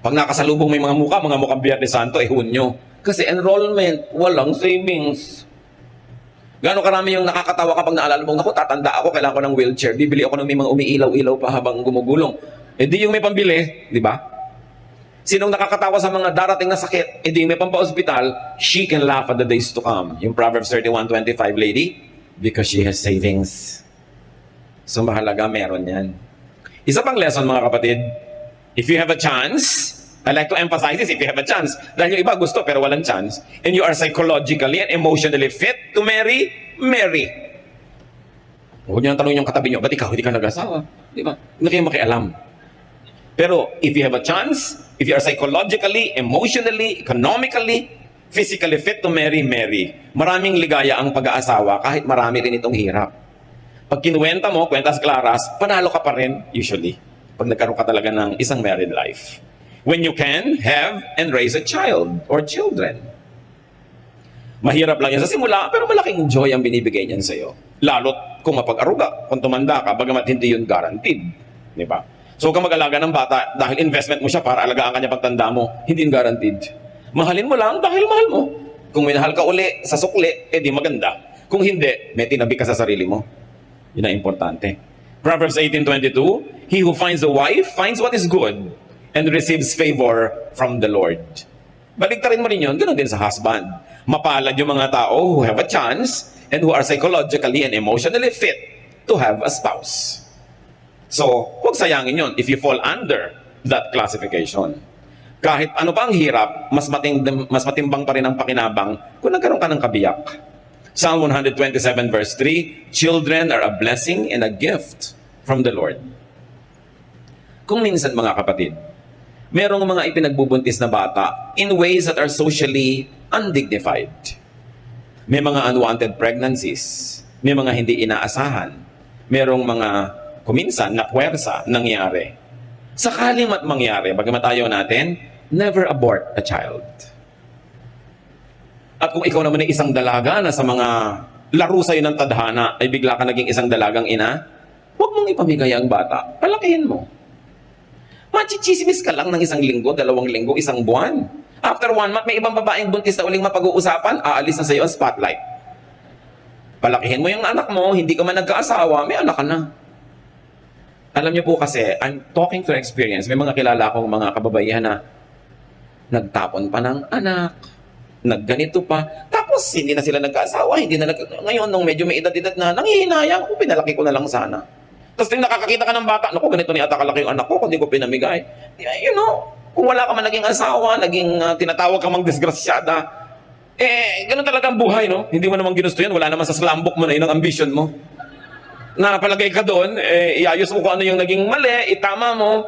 Pag nakasalubong may mga mukhang Biyernes Santo, Hunyo. Kasi enrollment, walang savings. Gaano karami yung nakakatawa kapag naalala mo, naku, tatanda ako, kailangan ko ng wheelchair. Bibili ako ng may mga umiilaw-ilaw pa habang gumugulong. Di yung may pambili, di ba? Sinong nakakatawa sa mga darating na sakit, di yung may pampa-hospital, she can laugh at the days to come. Yung Proverbs 31:25 lady, because she has savings. So mahalaga, meron yan. Isa pang lesson mga kapatid, if you have a chance, I like to emphasize this, if you have a chance. Dahil yung iba gusto pero walang chance. And you are psychologically and emotionally fit to marry, marry. Huwag niyo nang tanong yung katabi niyo, ba't ikaw hindi ka nag-asawa? Di ba? Hindi kayo makialam. Pero if you have a chance, if you are psychologically, emotionally, economically, physically fit to marry, marry. Maraming ligaya ang pag-aasawa kahit marami rin itong hirap. Pag kinuwenta mo, kwentas klaras, panalo ka pa rin usually. Pag nagkaroon ka talaga ng isang married life. When you can have and raise a child or children. Mahirap lang yan sa simula, pero malaking joy ang binibigay niyan sa'yo. Lalo't kung mapag-aruga, kung tumanda ka, bagamat hindi yun guaranteed. Di ba? So kung mag-alaga ng bata, dahil investment mo siya para alagaan ka niya pagtanda mo, hindi yun guaranteed. Mahalin mo lang dahil mahal mo. Kung minahal ka uli sa sukli, di maganda. Kung hindi, may tinabi ka sa sarili mo. Yun ang importante. Proverbs 18:22, he who finds a wife finds what is good and receives favor from the Lord. Baliktarin mo rin yun, ganoon din sa husband. Mapalad yung mga tao who have a chance and who are psychologically and emotionally fit to have a spouse. So, huwag sayangin yun if you fall under that classification. Kahit ano pa ang hirap, mas matimbang pa rin ang pakinabang kung nagkaroon ka ng kabiyak. Psalm 127 verse 3, children are a blessing and a gift from the Lord. Kung minsan mga kapatid, merong mga ipinagbubuntis na bata in ways that are socially undignified. May mga unwanted pregnancies, may mga hindi inaasahan, merong mga kuminsan na puwersa nangyari. Sakaling mangyari, bagamat ayaw natin, never abort a child. At kung ikaw naman ay isang dalaga na sa mga laro sa'yo ng tadhana ay bigla ka naging isang dalagang ina, huwag mong ipamigay ang bata, palakihin mo. Machichismis ka lang ng 1 linggo, 2 linggo, 1 buwan. After 1 month, may ibang babaeng buntis na uling mapag-uusapan, aalis na sa'yo ang spotlight. Palakihin mo yung anak mo, hindi ka man nagkaasawa, may anak ka na. Alam niyo po kasi, I'm talking to experience. May mga kilala akong mga kababaihan na nagtapon pa ng anak, nagganito pa, tapos hindi na sila nagkaasawa, hindi na ngayon, nung medyo may edad-edad na, nanghihinayang, pinalaki ko na lang sana. Tapos ting nakakakita ka ng bata, naku, ganito ni ata kalaki yung anak ko, kundi ko pinamigay. You know, kung wala ka man naging asawa, naging tinatawag ka mang disgrasyada, ganun talaga ang buhay, no? Hindi mo naman ginusto yan, wala naman sa slambok mo na yun ang ambition mo. Napalagay ka doon, iayos mo kung ano yung naging mali, itama mo,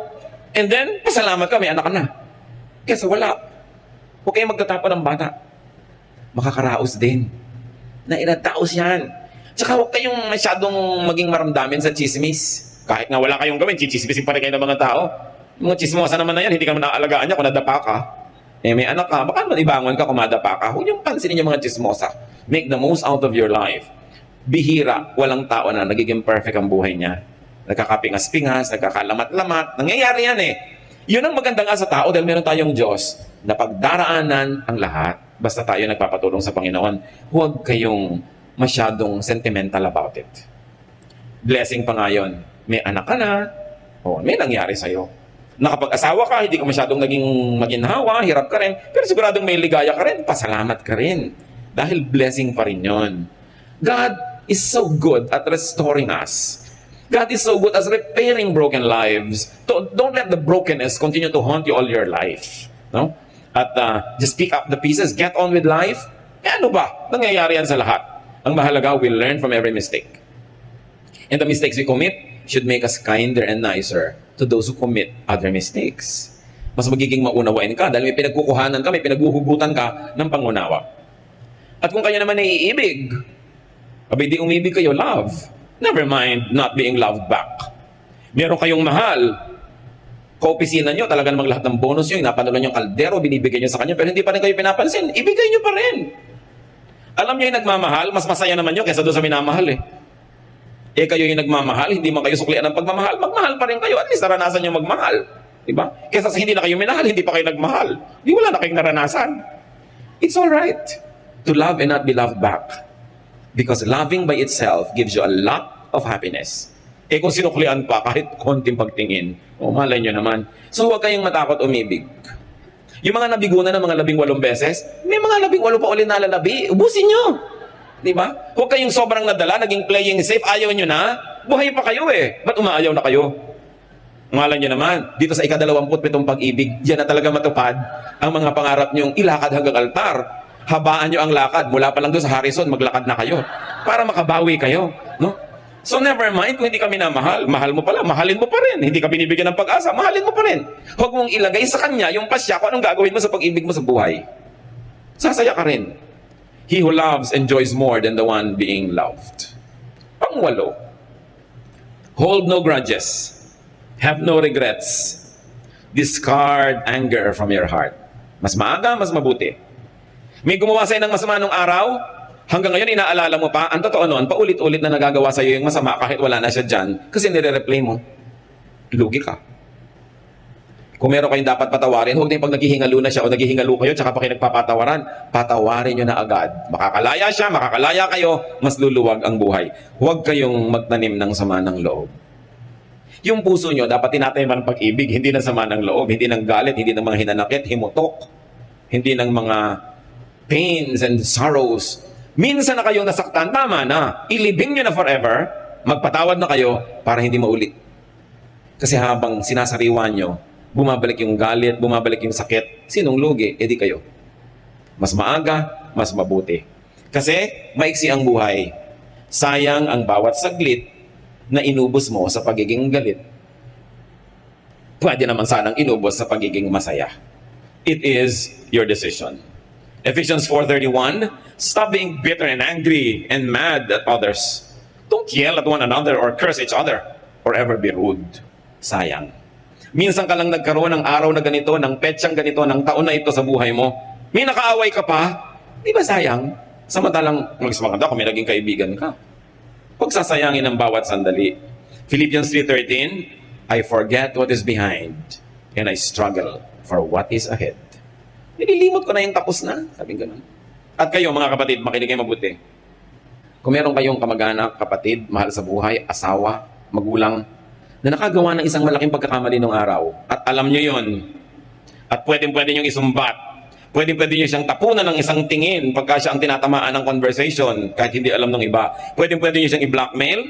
and then, pasalamat ka, may anak ka na. Kesa wala. Huwag kayong magtatapon ng bata. Makakaraos din. Nairataos yan. Tsaka huwag kayong masyadong maging maramdamin sa chismis. Kahit nga wala kayong gawin, chichismisin pa rin kayo ng mga tao. Mga chismosa naman na yan, hindi ka naman naaalagaan niya kung nadapa ka. May anak ka, baka naman ibangon ka kung madapa ka. Huwag niyong pansinin yung mga chismosa. Make the most out of your life. Bihira, walang tao na nagiging perfect ang buhay niya. Nagkakapingas-pingas, nagkakalamat-lamat. Nangyayari yan eh. Yun ang maganda nga sa tao dahil meron tayong Diyos na pagdaraanan ang lahat. Basta tayo nagpapatulong sa Panginoon. Huwag kayong masyadong sentimental about it. Blessing pa nga yun. May anak ka na, may nangyari sa'yo. Nakapag-asawa ka, hindi ka masyadong naging maginhawa, hirap ka rin, pero siguradong may ligaya ka rin, pasalamat ka rin. Dahil blessing pa rin yun. God is so good at restoring us. God is so good at repairing broken lives. Don't let the brokenness continue to haunt you all your life. No? At just pick up the pieces, get on with life. Ano ba? Nangyayari yan sa lahat. Ang mahalaga, we learn from every mistake. And the mistakes we commit should make us kinder and nicer to those who commit other mistakes. Mas magiging maunawain ka dahil may pinagkukuhanan ka, may pinaghuhugutan ka ng pangunawa. At kung kayo naman naiibig, abay di umibig kayo, love. Never mind not being loved back. Meron kayong mahal, kaopisina nyo, talaga namang lahat ng bonus nyo, inapanulan yung kaldero, binibigay nyo sa kanya, pero hindi pa rin kayo pinapansin, ibigay nyo pa rin. Alam nyo yung nagmamahal, mas masaya naman nyo kaysa doon sa minamahal eh. Kayo yung nagmamahal, hindi man kayo suklian ng pagmamahal, magmahal pa rin kayo, at least naranasan nyo magmahal. Diba? Kaysa sa hindi na kayo minahal, hindi pa kayo nagmahal. Di wala na kayong naranasan. It's alright to love and not be loved back. Because loving by itself gives you a lot of happiness. Kung sinuklian pa, kahit konting pagtingin, malay nyo naman. So huwag kayong matakot umibig. Yung mga nabigunan ng mga 18 beses, may mga 18 pa ulit na lalabi, ubusin nyo. Diba? Huwag kayong sobrang nadala, naging playing safe, ayaw nyo na, buhay pa kayo eh. Ba't umaayaw na kayo? Malay nyo naman, dito sa ika-27 pag-ibig, yan na talaga matupad ang mga pangarap nyong ilakad hanggang altar. Habaan nyo ang lakad, mula pa lang doon sa Harrison, maglakad na kayo. Para makabawi kayo. No? So never mind kung hindi ka minamahal. Mahal mo pala, mahalin mo pa rin. Hindi ka binibigyan ng pag-asa, mahalin mo pa rin. Huwag mong ilagay sa kanya yung pasya kung anong gagawin mo sa pag-ibig mo sa buhay. Sasaya ka rin. He who loves enjoys more than the one being loved. Pang-8, hold no grudges. Have no regrets. Discard anger from your heart. Mas maaga, mas mabuti. May gumawa sa'yo ng masama nung araw, hanggang ngayon inaalala mo pa, ang totoo noon, paulit-ulit na nagagawa sa'yo yung masama kahit wala na siya dyan, kasi nire-replay mo. Lugi ka. Kung meron kayong dapat patawarin, huwag din pag naghihingalo na siya o naghihingalo kayo, tsaka pa kayo nagpapatawaran, patawarin nyo na agad. Makakalaya siya, makakalaya kayo, mas luluwag ang buhay. Huwag kayong magtanim ng sama ng loob. Yung puso nyo, dapat tinatayaman ng pag-ibig, hindi ng sama ng loob, hindi ng galit, hindi ng mga hinanakit, himutok, hindi ng mga pains and sorrows. Minsan na kayong nasaktan, tama na. Ilibing nyo na forever, magpatawad na kayo para hindi maulit. Kasi habang sinasariwa nyo, bumabalik yung galit, bumabalik yung sakit, sinong lugi? E di kayo. Mas maaga, mas mabuti. Kasi maiksi ang buhay. Sayang ang bawat saglit na inubos mo sa pagiging galit. Pwede naman sanang inubos sa pagiging masaya. It is your decision. Ephesians 4:31, stop being bitter and angry and mad at others. Don't yell at one another or curse each other or ever be rude. Sayang. Minsan ka lang nagkaroon ng araw na ganito, ng petsang ganito, ng taon na ito sa buhay mo. May nakaaway ka pa, di ba sayang? Samantalang maganda kung may naging kaibigan ka. Huwag sasayangin ang bawat sandali. Philippians 3:13, I forget what is behind and I struggle for what is ahead. Nililimot ko na yung tapos na. Sabi ganun. At kayo mga kapatid, makinig kayo mabuti. Kung meron kayong kamag-anak, kapatid, mahal sa buhay, asawa, magulang, na nakagawa ng isang malaking pagkakamali nung araw, at alam nyo yun, at pwede nyo isumbat, pwede nyo siyang tapunan ng isang tingin pagka siya ang tinatamaan ng conversation, kahit hindi alam ng iba, pwede nyo siyang i-blackmail,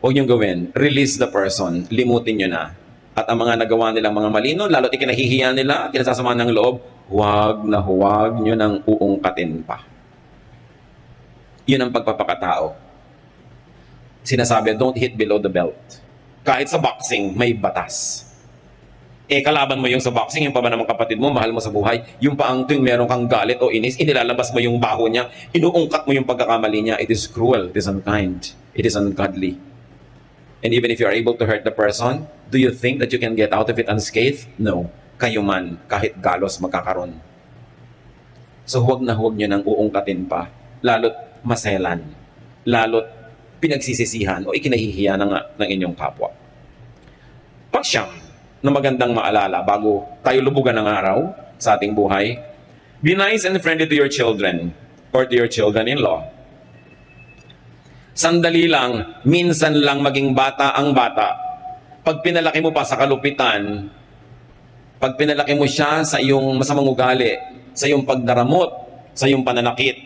huwag nyo gawin, release the person, limutin nyo na. At ang mga nagawa nilang mga malino, lalo't ikinahihiya nila, kinasasama ng loob, huwag nyo nang uungkatin pa. Yun ang pagpapakatao. Sinasabi, don't hit below the belt. Kahit sa boxing, may batas. Kalaban mo yung sa boxing, yung pa ba namang kapatid mo, mahal mo sa buhay, yung pa ang tuwing meron kang galit o inis, inilalabas mo yung baho niya, inuungkat mo yung pagkakamali niya, it is cruel, it is unkind, it is ungodly. And even if you are able to hurt the person, do you think that you can get out of it unscathed? No. Kayo man, kahit galos magkakaroon. So huwag nyo nang uungkatin pa, lalot maselan, lalot pinagsisisihan o ikinahihiya ng inyong kapwa. Pangsyam na magandang maalala bago tayo lubugan ng araw sa ating buhay, be nice and friendly to your children or to your children-in-law. Sandali lang, minsan lang maging bata ang bata. Pag pinalaki mo pa sa kalupitan, pag pinalaki mo siya sa iyong masamang ugali, sa iyong pagdaramot, sa iyong pananakit,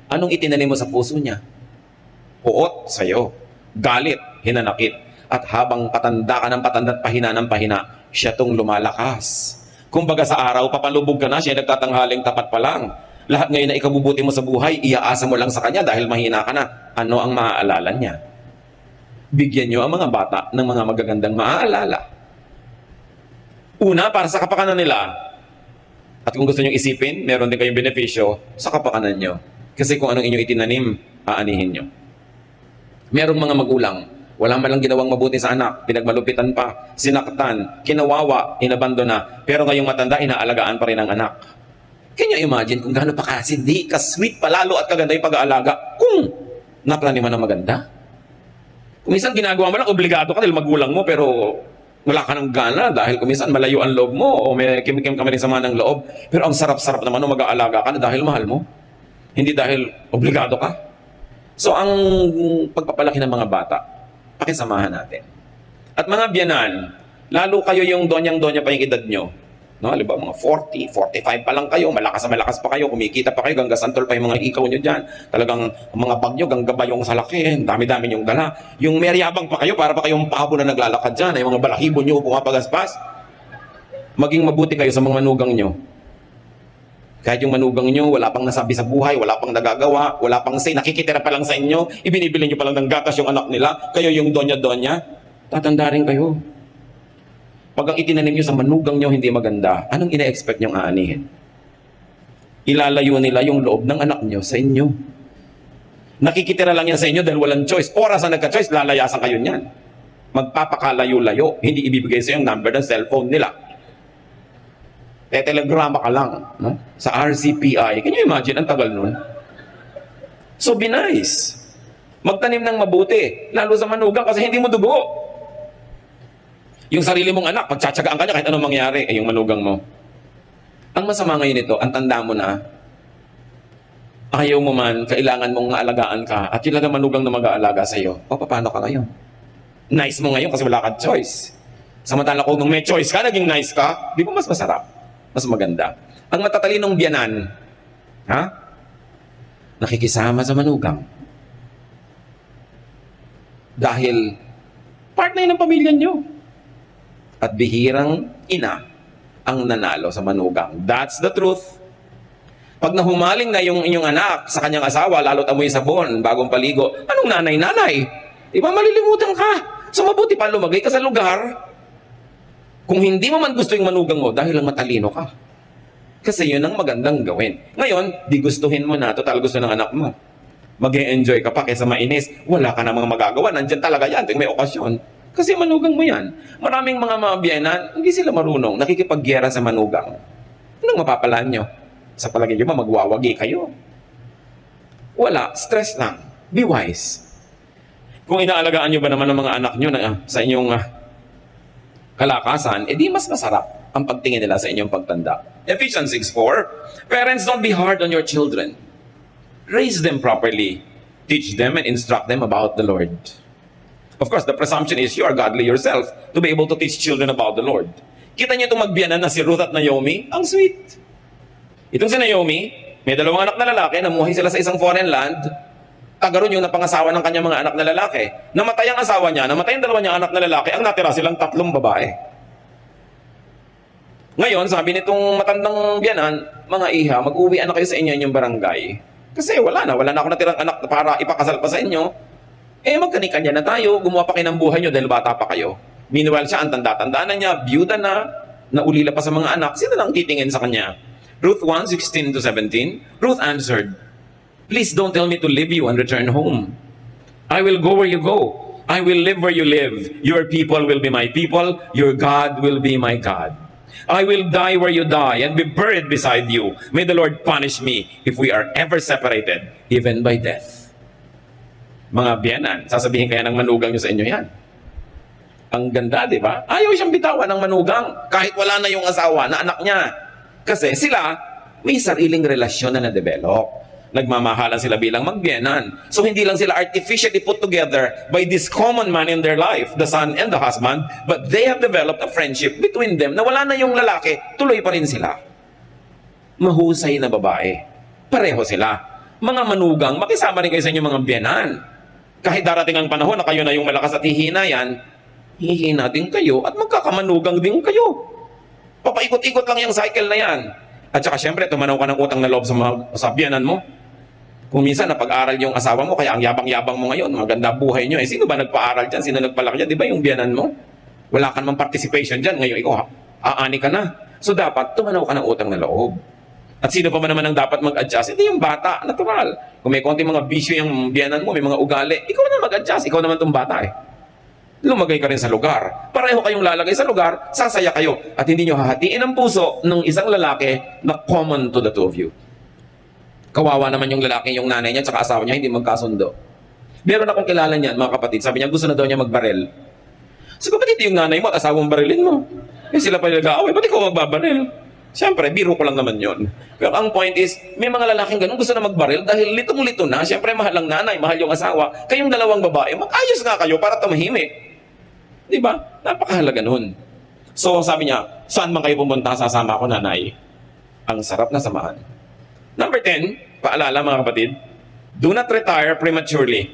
anong itinanim mo sa puso niya? Puot sa'yo, galit, hinanakit. At habang patanda ka ng patanda at pahina ng pahina, siya tong lumalakas. Kumbaga sa araw, papalubog ka na, siya nagtatanghaling tapat pa lang. Lahat ngayon na ikabubuti mo sa buhay, iaasa mo lang sa kanya dahil mahina ka na. Ano ang maaalala niya? Bigyan niyo ang mga bata ng mga magagandang maaalala. Una, para sa kapakanan nila. At kung gusto niyo isipin, meron din kayong benepisyo sa kapakanan niyo. Kasi kung anong inyong itinanim, aanihin niyo. Merong mga magulang, wala man lang ginawang mabuti sa anak, pinagmalupitan pa, sinaktan, kinawawa, inabandona, pero ngayong matanda, inaalagaan pa rin ang anak. Can you imagine kung gaano pa kasindi, ka-sweet, palalo at kaganda yung pag-aalaga kung naplaniman na maganda? Kung minsan ginagawa mo lang, obligado ka dahil magulang mo, pero wala ka ng gana dahil kung minsan malayo ang loob mo o may kim-kim ka rin sama ng loob, pero ang sarap-sarap naman nung mag-aalaga ka na dahil mahal mo. Hindi dahil obligado ka. So, ang pagpapalaki ng mga bata, pakisamahan natin. At mga biyanan, lalo kayo yung donyang-donya pa yung edad nyo. No, halimbawa, mga 40, 45 pa lang kayo, malakas na malakas pa kayo, kumikita pa kayo, gangga santol pa yung mga ikaw nyo dyan. Talagang mga bag nyo, gangga yung sa laki, dami-dami yung dala. Yung meryabang pa kayo, para pa kayong pabo na naglalakad dyan, yung mga balahibo nyo, pumapagaspas. Maging mabuti kayo sa mga manugang nyo. Kahit yung manugang nyo, wala pang nasabi sa buhay, wala pang nagagawa, wala pang say, nakikitira pa lang sa inyo, ibinibili nyo pa lang ng gatas yung anak nila, kayo yung donya-donya, tatanda rin kayo. Pag ang itinanim nyo sa manugang nyo hindi maganda, anong ina-expect nyong aanihin? Ilalayo nila yung loob ng anak nyo sa inyo. Nakikitira lang yan sa inyo dahil walang choice. Oras na nagka-choice, lalayasan kayo niyan. Magpapakalayo-layo, hindi ibibigay sa yung number ng cellphone nila. Telegrama ka lang, no? Sa RCPI. Can you imagine? Ang tagal nun. So, be nice. Magtanim ng mabuti. Lalo sa manugang kasi hindi mo dugo. Yung sarili mong anak, pagtsatsagaan ka niya kahit anong mangyari, yung manugang mo. Ang masama ngayon ito, ang tanda mo na, ayaw mo man, kailangan mong alagaan ka, at yung lang manugang na mag-aalaga sa iyo, o paano ka ngayon? Nice mo ngayon kasi wala kang choice. Samantala kung nung may choice ka, naging nice ka, di ba mas masarap? Mas maganda. Ang matatalinong biyanan, ha? Nakikisama sa manugang. Dahil part na yun ng pamilya nyo. At bihirang ina ang nanalo sa manugang. That's the truth. Pag nahumaling na yung inyong anak sa kanyang asawa, lalo't amoy sabon, bagong paligo, anong nanay-nanay? Di ba malilimutan ka? So mabuti pa lumagay ka sa lugar. Kung hindi mo man gusto yung manugang mo, dahil lang matalino ka. Kasi yun ang magandang gawin. Ngayon, di gustuhin mo na, total gusto ng anak mo. Mag-e-enjoy ka pa kaysa mainis. Wala ka na mga magagawa. Nandyan talaga yan. May okasyon. Kasi manugang mo yan. Maraming mga biyenan, hindi sila marunong. Nakikipagyera sa manugang. Anong mapapalaan nyo? Sa palagay nyo ba, magwawagi kayo? Wala. Stress lang. Be wise. Kung inaalagaan nyo ba naman ng mga anak nyo na, sa inyong kalakasan, edi mas masarap ang pagtingin nila sa inyong pagtanda. Ephesians 6:4, parents, don't be hard on your children. Raise them properly. Teach them and instruct them about the Lord. Of course, the presumption is you are godly yourself to be able to teach children about the Lord. Kita niyo itong magbiyanan na si Ruth at Naomi? Ang sweet. Itong si Naomi, may dalawang anak na lalaki, namuhay sila sa isang foreign land. Tagaroon yung napangasawa ng kanyang mga anak na lalaki. Namatay ang asawa niya, namatay ang dalawa niyang anak na lalaki, ang natira silang 3 babae. Ngayon, sabi nitong matandang biyanan, mga iha, mag-uwi na kayo sa inyo inyong barangay. Kasi wala na ako natirang anak para ipakasal pa sa inyo. Magkanikanya na tayo, gumawa pa kayo ng buhay nyo dahil bata pa kayo. Meanwhile siya, ang tanda-tanda na niya, byuda na, naulila pa sa mga anak, sino lang titingin sa kanya? Ruth 1:16-17, Ruth answered, please don't tell me to leave you and return home. I will go where you go. I will live where you live. Your people will be my people. Your God will be my God. I will die where you die and be buried beside you. May the Lord punish me if we are ever separated, even by death. Mga biyanan, sasabihin kaya ng manugang nyo sa inyo yan. Ang ganda, di ba? Ayaw siyang bitawan ng manugang kahit wala na yung asawa na anak niya. Kasi sila, may sariling relasyon na na-develop. Nagmamahalan sila bilang magbiyenan. So hindi lang sila artificially put together by this common man in their life, the son and the husband, but they have developed a friendship between them na wala na yung lalaki, tuloy pa rin sila. Mahusay na babae. Pareho sila. Mga manugang, makisama rin kayo sa inyong mga biyenan. Kahit darating ang panahon na kayo na yung malakas at hihina yan, hihina din kayo at magkakamanugang din kayo. Papaikot-ikot lang yung cycle na yan. At saka syempre, tumanaw ka ng utang na loob sa biyanan mo. Kung minsan napag-aral yung asawa mo, kaya ang yabang-yabang mo ngayon, maganda buhay nyo. Sino ba nagpa-aral dyan? Sino nagpalaki dyan? Di ba yung biyanan mo? Wala ka namang participation dyan. Ngayon, ikaw, aani ka na. So dapat, tumanaw ka ng utang na loob. At sino pa man naman ang dapat mag-adjust? Hindi yung bata, natural. Kung may konti mga bisyo yung biyanan mo, may mga ugali, ikaw na mag-adjust. Ikaw naman itong bata Lumagay ka rin sa lugar. Pareho kayong lalagay sa lugar, sasaya kayo. At hindi nyo hahatiin ang puso ng isang lalaki na common to the two of you. Kawawa naman yung lalaki, yung nanay niya, tsaka asawa niya, hindi magkasundo. Meron akong kilala niyan, mga kapatid. Sabi niya, gusto na daw niya magbaril. So, kapatid, yung nanay mo at asawang barilin mo. Sila pa nag-aaway, ba't ikaw magbabaril? Siyempre, biro ko lang naman yon. Pero ang point is, may mga lalaking ganun gusto na magbaril dahil litong-lito na. Siyempre, mahal ang nanay, mahal yung asawa. Kayong dalawang babae, mag-ayos nga kayo para tumahimik. Di ba? Napakahalaga nun. So, sabi niya, saan man kayo pumunta, sasama ako, nanay. Ang sarap na samahan. Number 10, paalala mga kapatid, do not retire prematurely.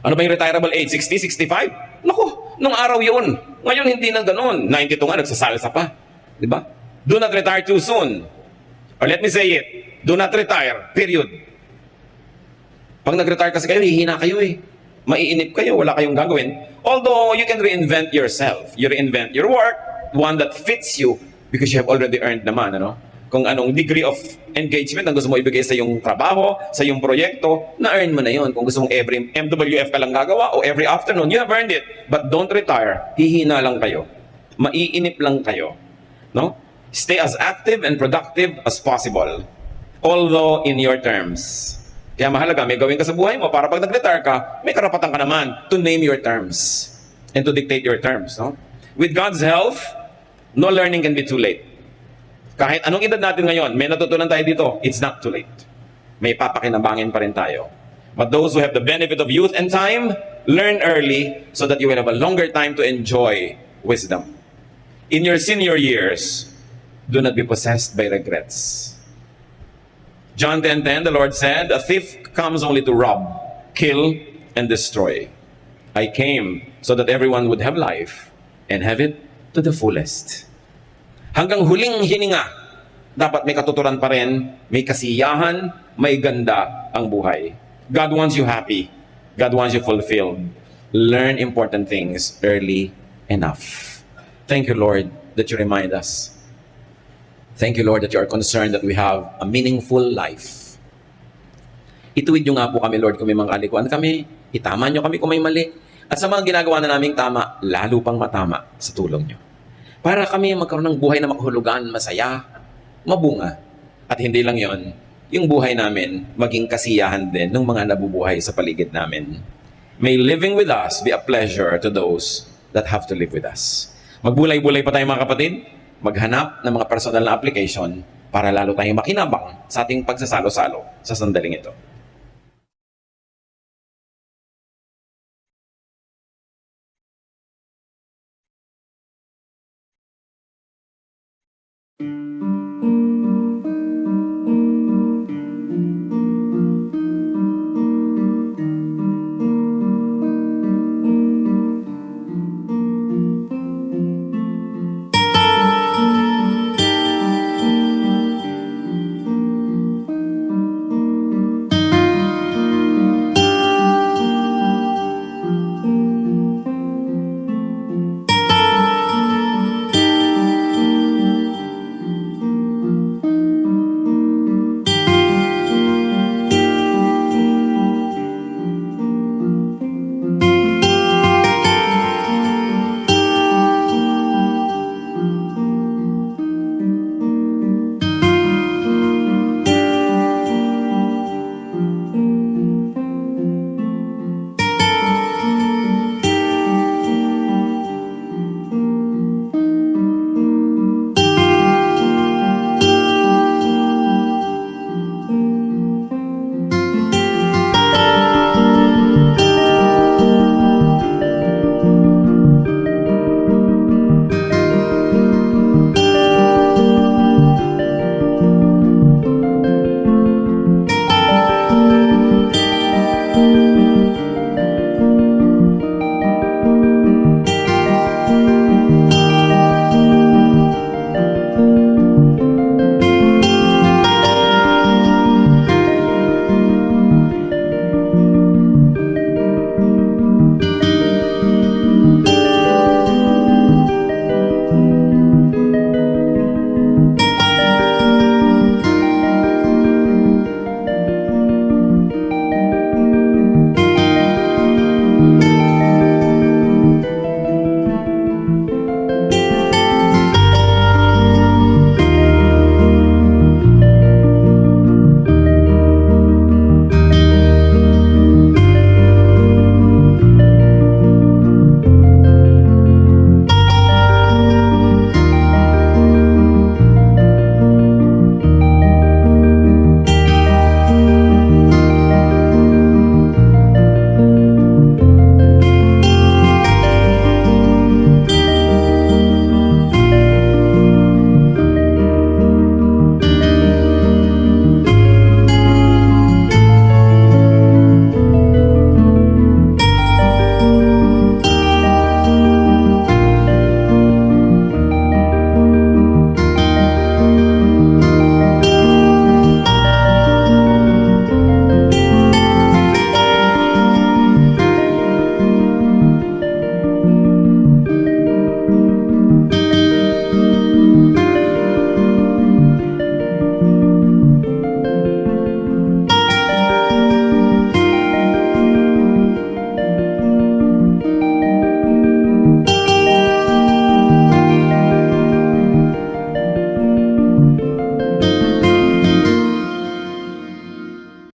Ano ba yung retirable age? 60, 65? Naku, nung araw yun. Ngayon hindi na ganun. 92 nga, nagsasalsa pa. Di ba? Do not retire too soon. Or let me say it, do not retire, period. Pag nag-retire kasi kayo, hihina kayo Maiinip kayo, wala kayong gagawin. Although, you can reinvent yourself. You reinvent your work, one that fits you, because you have already earned naman, Kung anong degree of engagement ang gusto mo ibigay sa iyong trabaho, sa iyong proyekto, na-earn mo na yon. Kung gusto mong every MWF ka lang gagawa o every afternoon, you have earned it. But don't retire. Hihina lang kayo. Maiinip lang kayo. No? Stay as active and productive as possible. Although in your terms. Kaya mahalaga, may gawin ka sa buhay mo para pag nag-retire ka, may karapatan ka naman to name your terms and to dictate your terms. No? With God's help, no learning can be too late. Kahit anong edad natin ngayon, may natutunan tayo dito, it's not too late. May papakinabangin pa rin tayo. But those who have the benefit of youth and time, Learn early so that you will have a longer time to enjoy wisdom. In your senior years, do not be possessed by regrets. John 10:10, the Lord said, "A thief comes only to rob, kill, and destroy. I came so that everyone would have life and have it to the fullest." Hanggang huling hininga, dapat may katuturan pa rin, may kasiyahan, may ganda ang buhay. God wants you happy. God wants you fulfilled. Learn important things early enough. Thank you, Lord, that you remind us. Thank you, Lord, that you are concerned that we have a meaningful life. Ituwid niyo nga po kami, Lord, kung may mga kalikuan kami. Itama niyo kami kung may mali. At sa mga ginagawa na naming tama, lalo pang matama sa tulong niyo. Para kami magkaroon ng buhay na makahulugan, masaya, mabunga. At hindi lang yon, yung buhay namin maging kasiyahan din ng mga nabubuhay sa paligid namin. May living with us be a pleasure to those that have to live with us. Magbulay-bulay pa tayo mga kapatid, maghanap ng mga personal na application para lalo tayong makinabang sa ating pagsasalo-salo sa sandaling ito.